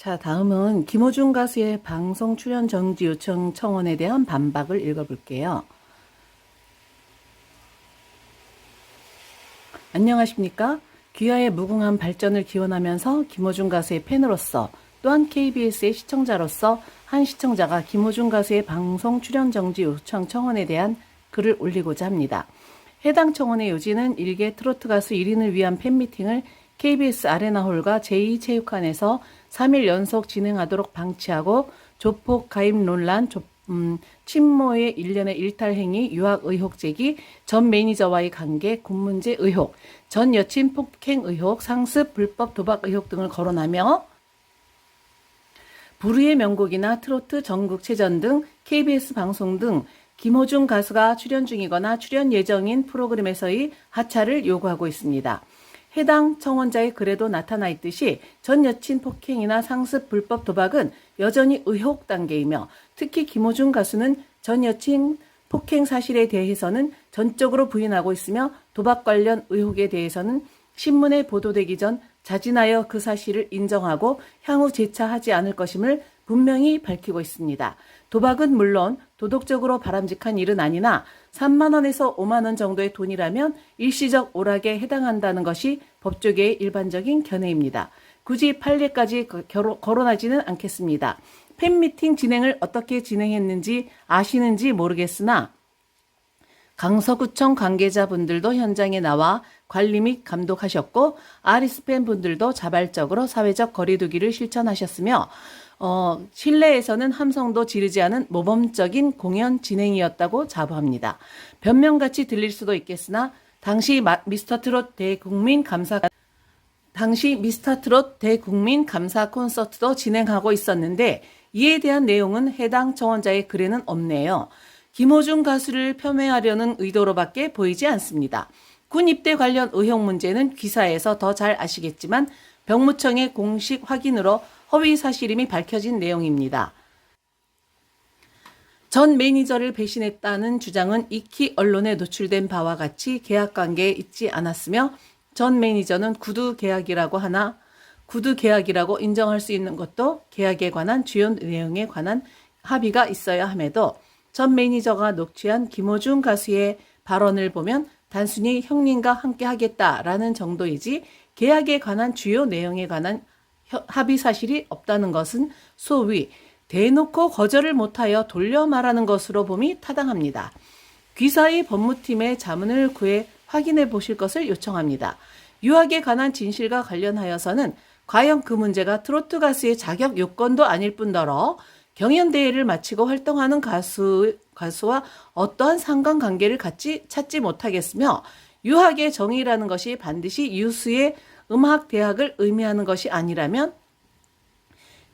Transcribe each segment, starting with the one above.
자, 다음은 김호중 가수의 방송 출연 정지 요청 청원에 대한 반박을 읽어볼게요. 안녕하십니까? 귀하의 무궁한 발전을 기원하면서 김호중 가수의 팬으로서 또한 KBS의 시청자로서 한 시청자가 김호중 가수의 방송 출연 정지 요청 청원에 대한 글을 올리고자 합니다. 해당 청원의 요지는 일개 트로트 가수 1인을 위한 팬미팅을 KBS 아레나홀과 제2체육관에서 3일 연속 진행하도록 방치하고 조폭 가입 논란, 친모의 일련의 일탈 행위, 유학 의혹 제기, 전 매니저와의 관계, 군 문제 의혹, 전 여친 폭행 의혹, 상습 불법 도박 의혹 등을 거론하며 불후의 명곡이나 트로트 전국체전 등 KBS 방송 등 김호중 가수가 출연 중이거나 출연 예정인 프로그램에서의 하차를 요구하고 있습니다. 해당 청원자의 글에도 나타나 있듯이 전 여친 폭행이나 상습 불법 도박은 여전히 의혹 단계이며 특히 김호중 가수는 전 여친 폭행 사실에 대해서는 전적으로 부인하고 있으며 도박 관련 의혹에 대해서는 신문에 보도되기 전 자진하여 그 사실을 인정하고 향후 재차하지 않을 것임을 분명히 밝히고 있습니다. 도박은 물론 도덕적으로 바람직한 일은 아니나 3만 원에서 5만 원 정도의 돈이라면 일시적 오락에 해당한다는 것이 법조계의 일반적인 견해입니다. 굳이 판례까지 거론하지는 않겠습니다. 팬미팅 진행을 어떻게 진행했는지 아시는지 모르겠으나 강서구청 관계자분들도 현장에 나와 관리 및 감독하셨고 아리스 팬분들도 자발적으로 사회적 거리두기를 실천하셨으며 실내에서는 함성도 지르지 않은 모범적인 공연 진행이었다고 자부합니다. 변명같이 들릴 수도 있겠으나 당시 미스터트롯 대국민 감사 콘서트도 진행하고 있었는데 이에 대한 내용은 해당 청원자의 글에는 없네요. 김호중 가수를 폄훼하려는 의도로밖에 보이지 않습니다. 군 입대 관련 의혹 문제는 기사에서 더 잘 아시겠지만 병무청의 공식 확인으로 허위 사실임이 밝혀진 내용입니다. 전 매니저를 배신했다는 주장은 익히 언론에 노출된 바와 같이 계약관계에 있지 않았으며 전 매니저는 구두 계약이라고 인정할 수 있는 것도 계약에 관한 주요 내용에 관한 합의가 있어야 함에도 전 매니저가 녹취한 김호중 가수의 발언을 보면 단순히 형님과 함께 하겠다라는 정도이지 계약에 관한 주요 내용에 관한 합의 사실이 없다는 것은 소위 대놓고 거절을 못하여 돌려 말하는 것으로 봄이 타당합니다. 귀사의 법무팀의 자문을 구해 확인해 보실 것을 요청합니다. 유학에 관한 진실과 관련하여서는 과연 그 문제가 트로트 가수의 자격 요건도 아닐 뿐더러 경연대회를 마치고 활동하는 가수와 어떠한 상관관계를 찾지 못하겠으며 유학의 정의라는 것이 반드시 유수의 음악대학을 의미하는 것이 아니라면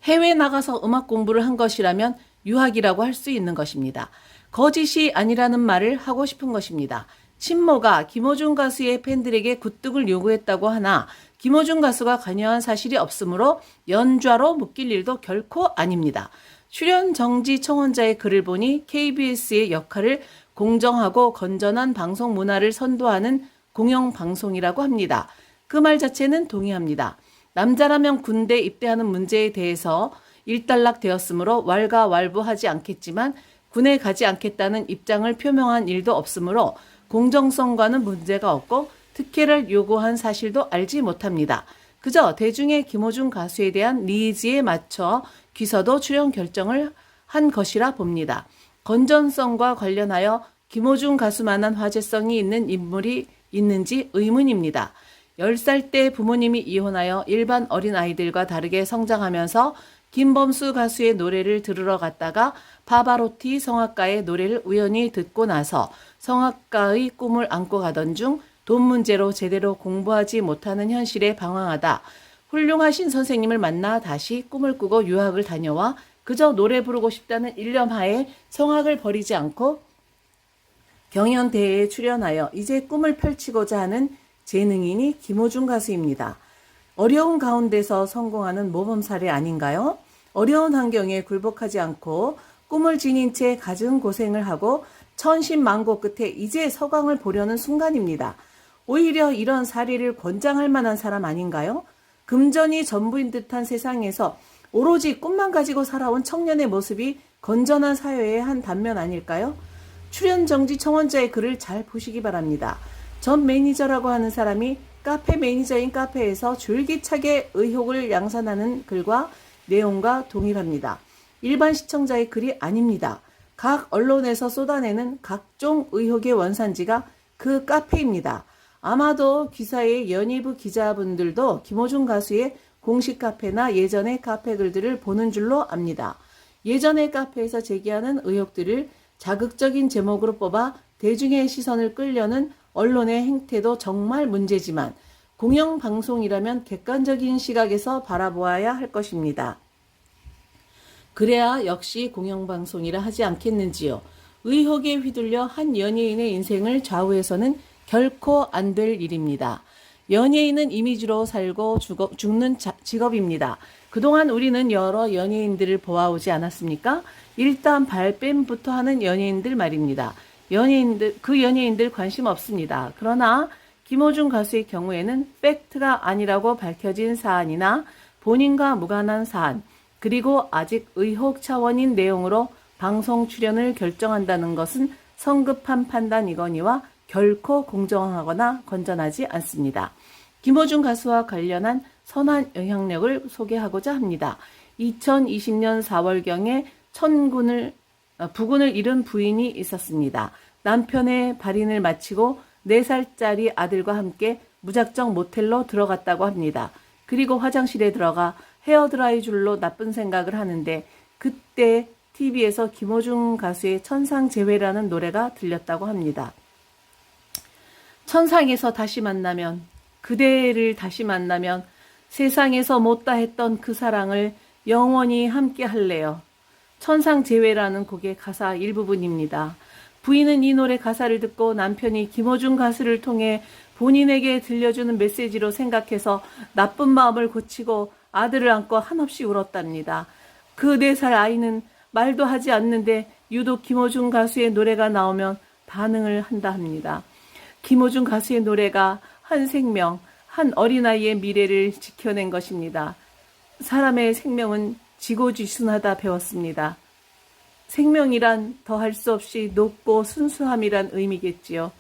해외 나가서 음악 공부를 한 것이라면 유학이라고 할 수 있는 것입니다. 거짓이 아니라는 말을 하고 싶은 것입니다. 친모가 김호중 가수의 팬들에게 굿득을 요구했다고 하나 김호중 가수가 관여한 사실이 없으므로 연좌로 묶일 일도 결코 아닙니다. 출연 정지 청원자의 글을 보니 KBS의 역할을 공정하고 건전한 방송 문화를 선도하는 공영방송이라고 합니다. 그 말 자체는 동의합니다. 남자라면 군대 입대하는 문제에 대해서 일단락되었으므로 왈가왈부하지 않겠지만 군에 가지 않겠다는 입장을 표명한 일도 없으므로 공정성과는 문제가 없고 특혜를 요구한 사실도 알지 못합니다. 그저 대중의 김호중 가수에 대한 니즈에 맞춰 귀서도 출연 결정을 한 것이라 봅니다. 건전성과 관련하여 김호중 가수만한 화제성이 있는 인물이 있는지 의문입니다. 10살 때 부모님이 이혼하여 일반 어린아이들과 다르게 성장하면서 김범수 가수의 노래를 들으러 갔다가 파바로티 성악가의 노래를 우연히 듣고 나서 성악가의 꿈을 안고 가던 중 돈 문제로 제대로 공부하지 못하는 현실에 방황하다 훌륭하신 선생님을 만나 다시 꿈을 꾸고 유학을 다녀와 그저 노래 부르고 싶다는 일념하에 성악을 버리지 않고 경연대회에 출연하여 이제 꿈을 펼치고자 하는 재능인이 김호중 가수입니다. 어려운 가운데서 성공하는 모범 사례 아닌가요? 어려운 환경에 굴복하지 않고 꿈을 지닌 채 갖은 고생을 하고 천신만고 끝에 이제 서광을 보려는 순간입니다. 오히려 이런 사례를 권장할 만한 사람 아닌가요? 금전이 전부인 듯한 세상에서 오로지 꿈만 가지고 살아온 청년의 모습이 건전한 사회의 한 단면 아닐까요? 출연 정지 청원자의 글을 잘 보시기 바랍니다. 전 매니저라고 하는 사람이 카페 매니저인 카페에서 줄기차게 의혹을 양산하는 글과 내용과 동일합니다. 일반 시청자의 글이 아닙니다. 각 언론에서 쏟아내는 각종 의혹의 원산지가 그 카페입니다. 아마도 기사의 연예부 기자분들도 김어준 가수의 공식 카페나 예전의 카페 글들을 보는 줄로 압니다. 예전의 카페에서 제기하는 의혹들을 자극적인 제목으로 뽑아 대중의 시선을 끌려는 언론의 행태도 정말 문제지만 공영방송이라면 객관적인 시각에서 바라보아야 할 것입니다. 그래야 역시 공영방송이라 하지 않겠는지요. 의혹에 휘둘려 한 연예인의 인생을 좌우해서는 결코 안 될 일입니다. 연예인은 이미지로 살고 죽는 직업입니다. 그동안 우리는 여러 연예인들을 보아오지 않았습니까? 일단 발뺌부터 하는 연예인들 말입니다. 그 연예인들 관심 없습니다. 그러나 김어준 가수의 경우에는 팩트가 아니라고 밝혀진 사안이나 본인과 무관한 사안, 그리고 아직 의혹 차원인 내용으로 방송 출연을 결정한다는 것은 성급한 판단이거니와 결코 공정하거나 건전하지 않습니다. 김어준 가수와 관련한 선한 영향력을 소개하고자 합니다. 2020년 4월경에 부군을 잃은 부인이 있었습니다. 남편의 발인을 마치고 4살짜리 아들과 함께 무작정 모텔로 들어갔다고 합니다. 그리고 화장실에 들어가 헤어드라이 줄로 나쁜 생각을 하는데 그때 TV에서 김어준 가수의 천상재회라는 노래가 들렸다고 합니다. 천상에서 다시 만나면, 그대를 다시 만나면 세상에서 못다 했던 그 사랑을 영원히 함께 할래요. 천상재회라는 곡의 가사 일부분입니다. 부인은 이 노래 가사를 듣고 남편이 김어준 가수를 통해 본인에게 들려주는 메시지로 생각해서 나쁜 마음을 고치고 아들을 안고 한없이 울었답니다. 그 4살 아이는 말도 하지 않는데 유독 김어준 가수의 노래가 나오면 반응을 한다 합니다. 김어준 가수의 노래가 한 생명, 한 어린아이의 미래를 지켜낸 것입니다. 사람의 생명은 지고지순하다 배웠습니다. 생명이란 더할 수 없이 높고 순수함이란 의미겠지요.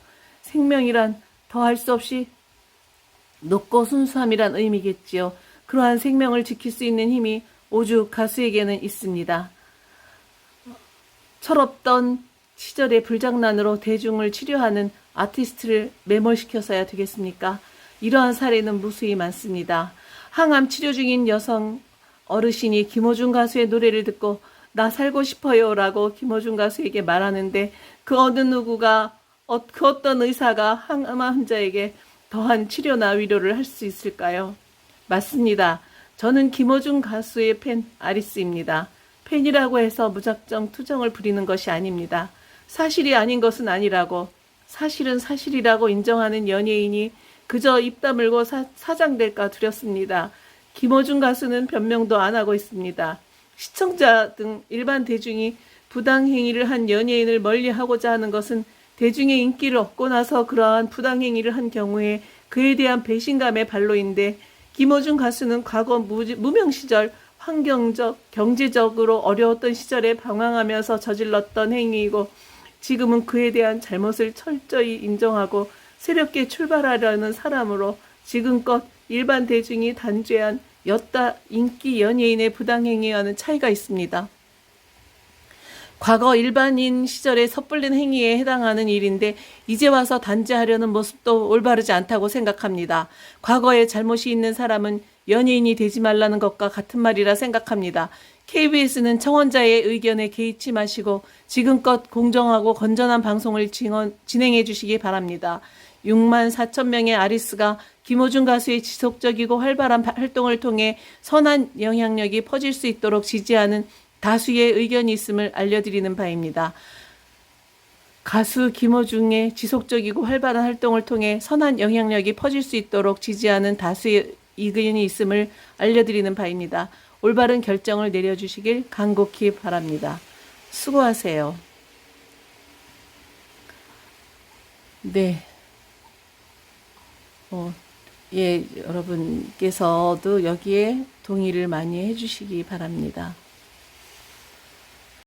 생명이란 더할 수 없이 높고 순수함이란 의미겠지요. 그러한 생명을 지킬 수 있는 힘이 오죽 가수에게는 있습니다. 철없던 시절의 불장난으로 대중을 치료하는 아티스트를 매몰시켜서야 되겠습니까? 이러한 사례는 무수히 많습니다. 항암 치료 중인 여성 어르신이 김어준 가수의 노래를 듣고 나 살고 싶어요 라고 김어준 가수에게 말하는데 그 어느 누구가 그 어떤 의사가 항암 환자에게 더한 치료나 위로를 할 수 있을까요? 맞습니다. 저는 김어준 가수의 팬 아리스입니다. 팬이라고 해서 무작정 투정을 부리는 것이 아닙니다. 사실이 아닌 것은 아니라고, 사실은 사실이라고 인정하는 연예인이 그저 입 다물고 사장될까 두렵습니다. 김어준 가수는 변명도 안 하고 있습니다. 시청자 등 일반 대중이 부당행위를 한 연예인을 멀리하고자 하는 것은 대중의 인기를 얻고 나서 그러한 부당행위를 한 경우에 그에 대한 배신감의 발로인데 김어준 가수는 과거 무명 시절 환경적, 경제적으로 어려웠던 시절에 방황하면서 저질렀던 행위이고 지금은 그에 대한 잘못을 철저히 인정하고 새롭게 출발하려는 사람으로 지금껏 일반 대중이 단죄한 여타 인기 연예인의 부당행위와는 차이가 있습니다. 과거 일반인 시절에 섣불린 행위에 해당하는 일인데 이제 와서 단죄하려는 모습도 올바르지 않다고 생각합니다. 과거에 잘못이 있는 사람은 연예인이 되지 말라는 것과 같은 말이라 생각합니다. KBS는 청원자의 의견에 개의치 마시고 지금껏 공정하고 건전한 방송을 진행해 주시기 바랍니다. 6만 4천 명의 아리스가 김어준 가수의 지속적이고 활발한 활동을 통해 선한 영향력이 퍼질 수 있도록 지지하는 다수의 의견이 있음을 알려드리는 바입니다. 가수 김어준의 지속적이고 활발한 활동을 통해 선한 영향력이 퍼질 수 있도록 지지하는 다수의 의견이 있음을 알려드리는 바입니다. 올바른 결정을 내려주시길 간곡히 바랍니다. 수고하세요. 네. 예, 여러분께서도 여기에 동의를 많이 해주시기 바랍니다.